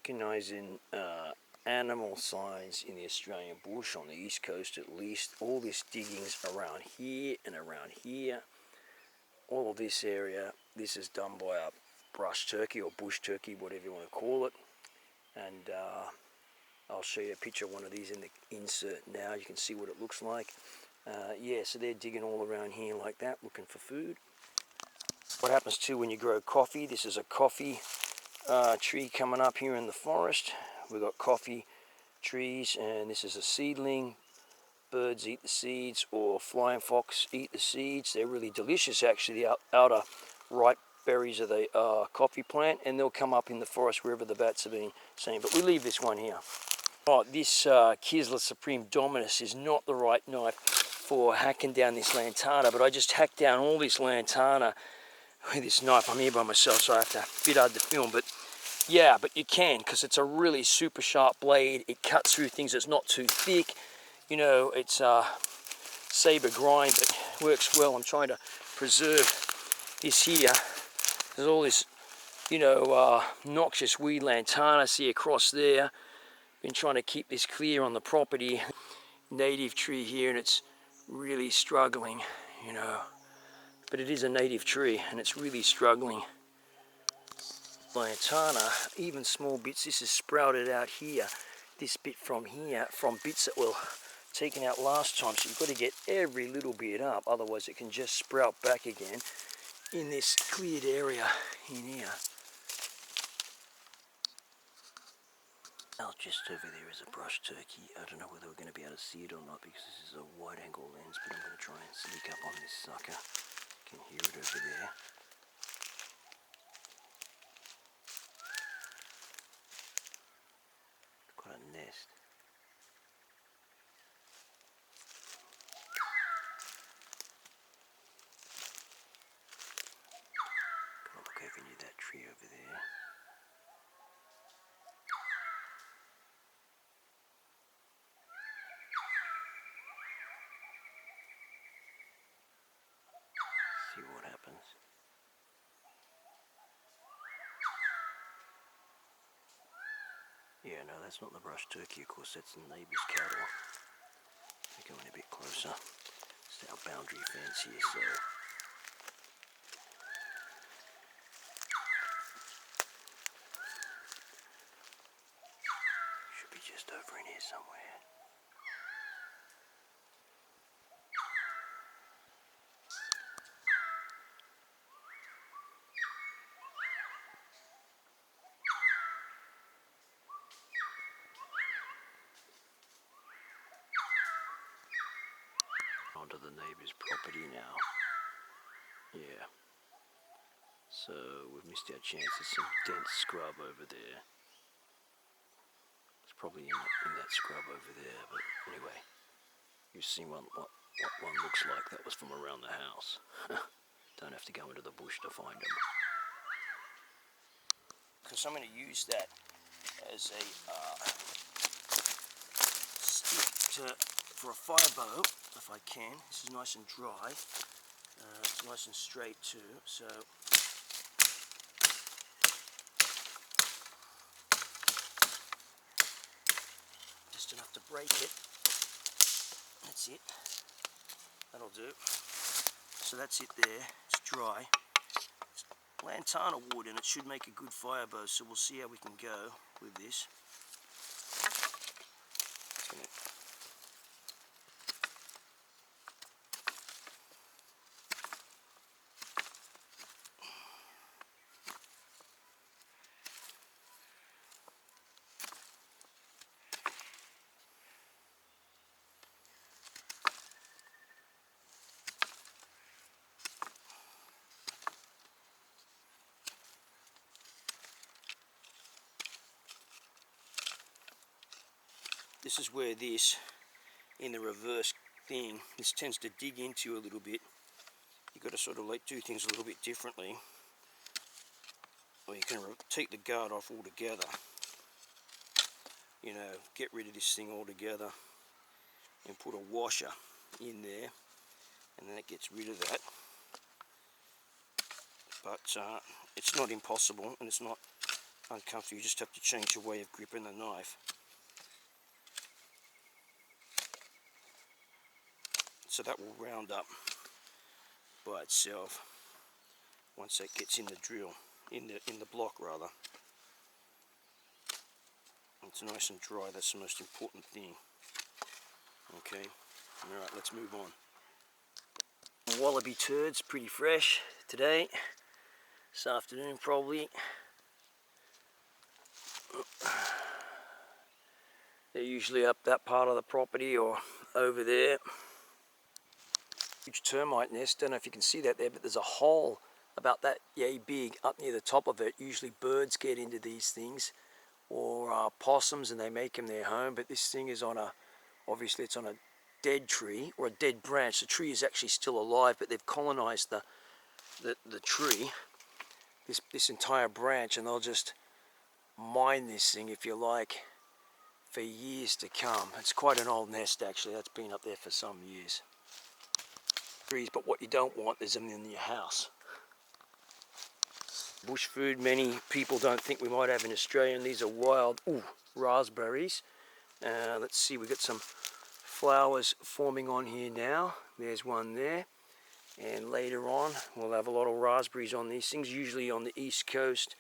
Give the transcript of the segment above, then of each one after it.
Recognizing animal signs in the Australian bush on the east coast at least. All this digging's around here and around here. All of this area, this is done by a brush turkey or bush turkey, whatever you want to call it. And I'll show you a picture of one of these in the insert now. You can see what it looks like. Yeah, so they're digging all around here like that, looking for food. What happens too when you grow coffee, this is a coffee tree coming up here in the forest. We've got coffee trees, and this is a seedling. Birds eat the seeds, or flying fox eat the seeds. They're really delicious, actually, the outer ripe berries of the coffee plant, and they'll come up in the forest wherever the bats have been seen. But we leave this one here. Oh, this Kisler Supreme Dominus is not the right knife for hacking down this Lantana, but I just hacked down all this Lantana with this knife. I'm here by myself, so I have to bit hard to film, but yeah, but you can, because it's a really super sharp blade. It cuts through things. It's not too thick. You know, it's saber grind, but works well. I'm trying to preserve this here. There's all this, you know, noxious weed Lantana see across there. Been trying to keep this clear on the property. Native tree here, and it's really struggling, you know. But it is a native tree, and it's really struggling. Lantana, even small bits, this is sprouted out here. This bit from here, from bits that were taken out last time. So you've got to get every little bit up, otherwise it can just sprout back again in this cleared area in here. Now just over there is a brush turkey. I don't know whether we're going to be able to see it or not because this is a wide angle lens, but I'm going to try and sneak up on this sucker. You can hear it over there. It's got a nest. Gonna look over near that tree over there. See what happens. Yeah, no, that's not the brush turkey, of course, that's the neighbour's cattle. We're going a bit closer. It's our boundary fence here, so... should be just over in here somewhere. Onto the neighbour's property now. Yeah. So we've missed our chance. There's some dense scrub over there. It's probably in that scrub over there, but anyway. You've seen what one looks like. That was from around the house. Don't have to go into the bush to find them. Because I'm going to use that as a stick for a fire bow, if I can. This is nice and dry. It's nice and straight too, so just enough to break it. That's it. That'll do. So that's it there. It's dry. It's Lantana wood, and it should make a good fire bow, so we'll see how we can go with this. This is where this, in the reverse thing, this tends to dig into you a little bit. You've got to sort of like do things a little bit differently. Or you can take the guard off altogether. You know, get rid of this thing altogether and put a washer in there, and then it gets rid of that. But it's not impossible, and it's not uncomfortable. You just have to change your way of gripping the knife. So that will round up by itself once that gets in the drill, in the block rather. It's nice and dry. That's the most important thing. Okay, all right, let's move on. Wallaby turds, pretty fresh today, this afternoon probably. They're usually up that part of the property or over there. Huge termite nest, don't know if you can see that there, but there's a hole about that yay big up near the top of it. Usually birds get into these things, or possums, and they make them their home. But this thing is on a, obviously it's on a dead tree or a dead branch. The tree is actually still alive, but they've colonized the tree, this entire branch, and they'll just mine this thing, if you like, for years to come. It's quite an old nest actually. That's been up there for some years. But what you don't want is them in your house. Bush food many people don't think we might have in Australia, and these are wild raspberries. Let's see, we've got some flowers forming on here now. There's one there, and later on we'll have a lot of raspberries on these things, usually on the east coast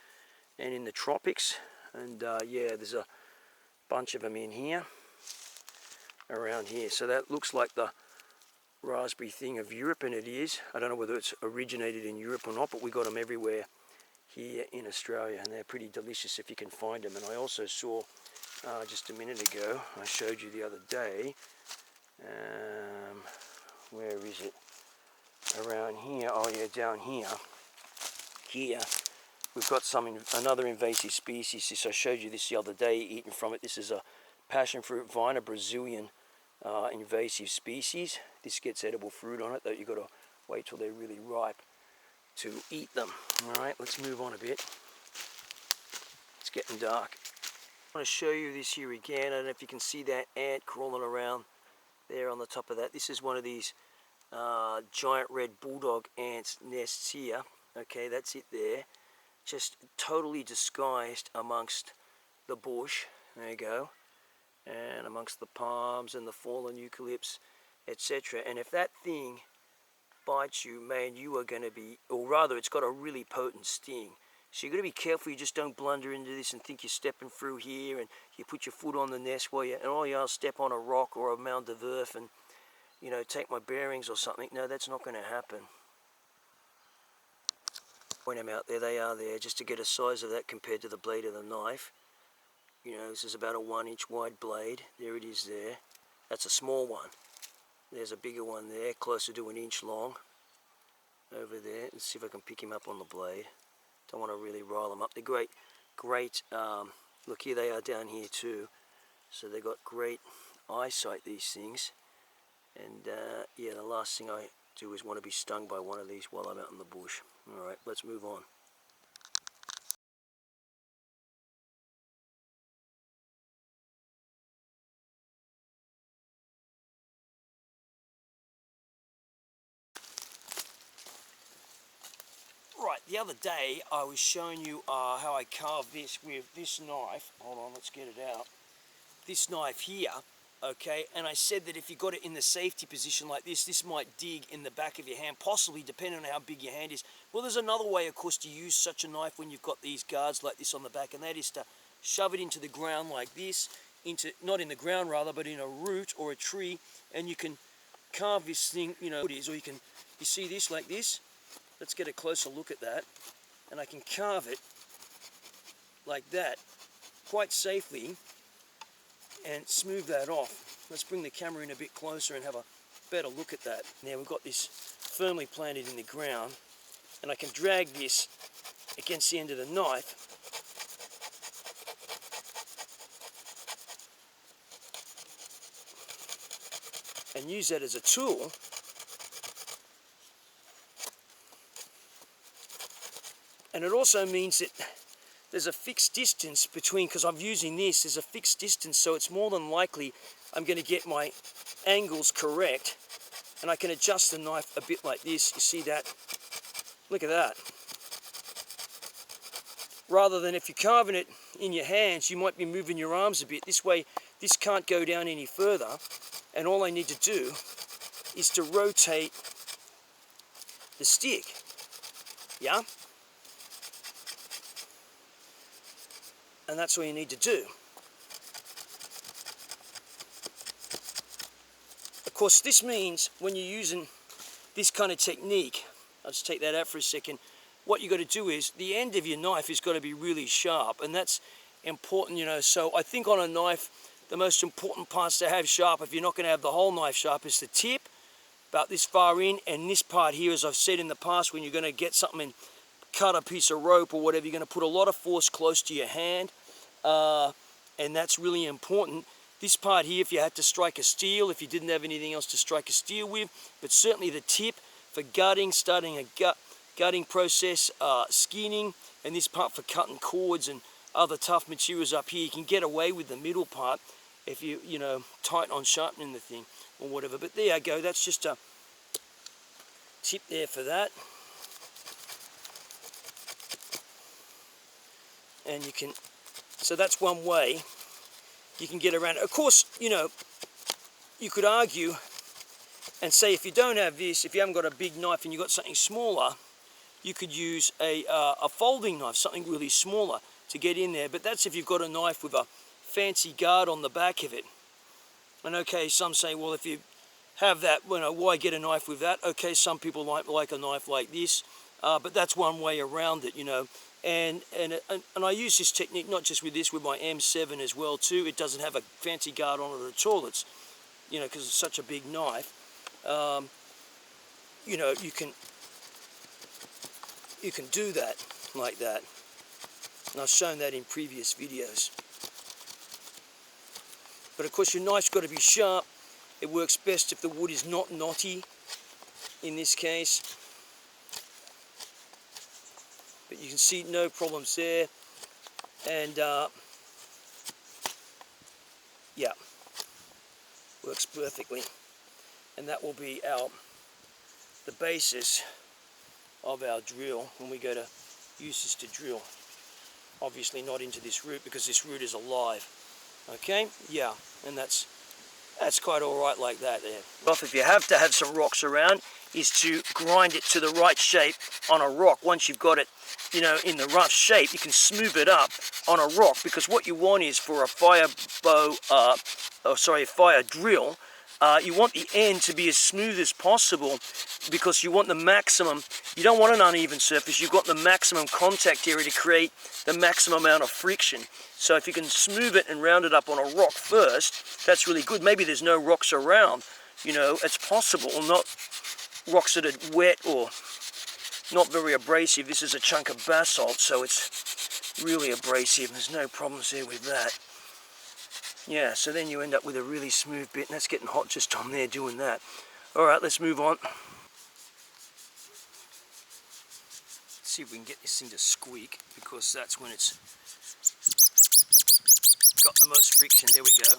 and in the tropics. And yeah, there's a bunch of them in here, around here. So that looks like the raspberry thing of Europe, and it is. I don't know whether it's originated in Europe or not, but we got them everywhere here in Australia, and they're pretty delicious if you can find them. And I also saw just a minute ago, I showed you the other day, where is it? Around here, oh yeah, down here. Here, we've got another invasive species. This, I showed you this the other day, eating from it. This is a passion fruit vine, a Brazilian invasive species. This gets edible fruit on it, though you've got to wait till they're really ripe to eat them. Alright, let's move on a bit. It's getting dark. I want to show you this here again. I don't know if you can see that ant crawling around there on the top of that. This is one of these giant red bulldog ants nests here. Okay, that's it there. Just totally disguised amongst the bush. There you go. And amongst the palms and the fallen eucalypts, etc. And if that thing bites you, man, you are going to be, or rather it's got a really potent sting. So you've got to be careful you just don't blunder into this and think you're stepping through here, and you put your foot on the nest I'll step on a rock or a mound of earth and, you know, take my bearings or something. No, that's not going to happen. Point them out there, they are there, just to get a size of that compared to the blade of the knife. You know, this is about a 1-inch wide blade. There it is there. That's a small one. There's a bigger one there, closer to 1 inch long. Over there. Let's see if I can pick him up on the blade. Don't want to really rile them up. They're great, look, here they are down here too. So they've got great eyesight, these things. And yeah, the last thing I do is want to be stung by one of these while I'm out in the bush. Alright, let's move on. Right, the other day I was showing you how I carved this with this knife. Hold on, let's get it out. This knife here, okay, and I said that if you got it in the safety position like this might dig in the back of your hand, possibly, depending on how big your hand is. Well, there's another way, of course, to use such a knife when you've got these guards like this on the back, and that is to shove it into the ground like this, not in the ground rather, but in a root or a tree, and you can carve this thing, you know, or you see this like this. Let's get a closer look at that, and I can carve it like that quite safely and smooth that off. Let's bring the camera in a bit closer and have a better look at that. Now we've got this firmly planted in the ground, and I can drag this against the end of the knife and use that as a tool And it also means that there's a fixed distance between, because I'm using this, there's a fixed distance, so it's more than likely I'm going to get my angles correct, and I can adjust the knife a bit like this. You see that? Look at that. rather than if you're carving it in your hands, you might be moving your arms a bit. This way, this can't go down any further, and all I need to do is to rotate the stick, yeah? And that's all you need to do. Of course, this means when you're using this kind of technique, I'll just take that out for a second, what you got to do is the end of your knife has got to be really sharp, and that's important, you know. So I think on a knife, the most important parts to have sharp, if you're not going to have the whole knife sharp, is the tip, about this far in, and this part here, as I've said in the past, when you're going to get something and cut a piece of rope or whatever, you're going to put a lot of force close to your hand, and that's really important. This part here, if you had to strike a steel, if you didn't have anything else to strike a steel with, but certainly the tip for gutting, starting a gutting process, skinning, and this part for cutting cords and other tough materials up here. You can get away with the middle part if you know, tight on sharpening the thing or whatever. But there you go, that's just a tip there for that. And you can, so that's one way you can get around it. Of course, you know, you could argue and say if you don't have this, if you haven't got a big knife and you've got something smaller, you could use a folding knife, something really smaller to get in there. But that's if you've got a knife with a fancy guard on the back of it. And okay, some say, well, if you have that, you know, why get a knife with that? Okay, some people like a knife like this, but that's one way around it, you know. And I use this technique not just with this, with my M7 as well too. It doesn't have a fancy guard on it at all. It's, you know, because it's such a big knife. You know, you can do that like that. And I've shown that in previous videos. But of course your knife's got to be sharp. It works best if the wood is not knotty in this case. But you can see no problems there. And yeah, works perfectly. And that will be the basis of our drill when we go to use this to drill. Obviously not into this root because this root is alive. Okay, yeah, and that's quite all right like that there. Well, if you have to have some rocks around, is to grind it to the right shape on a rock. Once you've got it, you know, in the rough shape, you can smooth it up on a rock, because what you want is for a fire drill, you want the end to be as smooth as possible, because you want the maximum, you don't want an uneven surface, you've got the maximum contact area to create the maximum amount of friction. So if you can smooth it and round it up on a rock first, that's really good. Maybe there's no rocks around, you know, it's possible, not rocks that are wet or not very abrasive. This is a chunk of basalt, so it's really abrasive. There's no problems there with that. Yeah, so then you end up with a really smooth bit, and that's getting hot just on there doing that. All right, let's move on. Let's see if we can get this thing to squeak, because that's when it's got the most friction. There we go.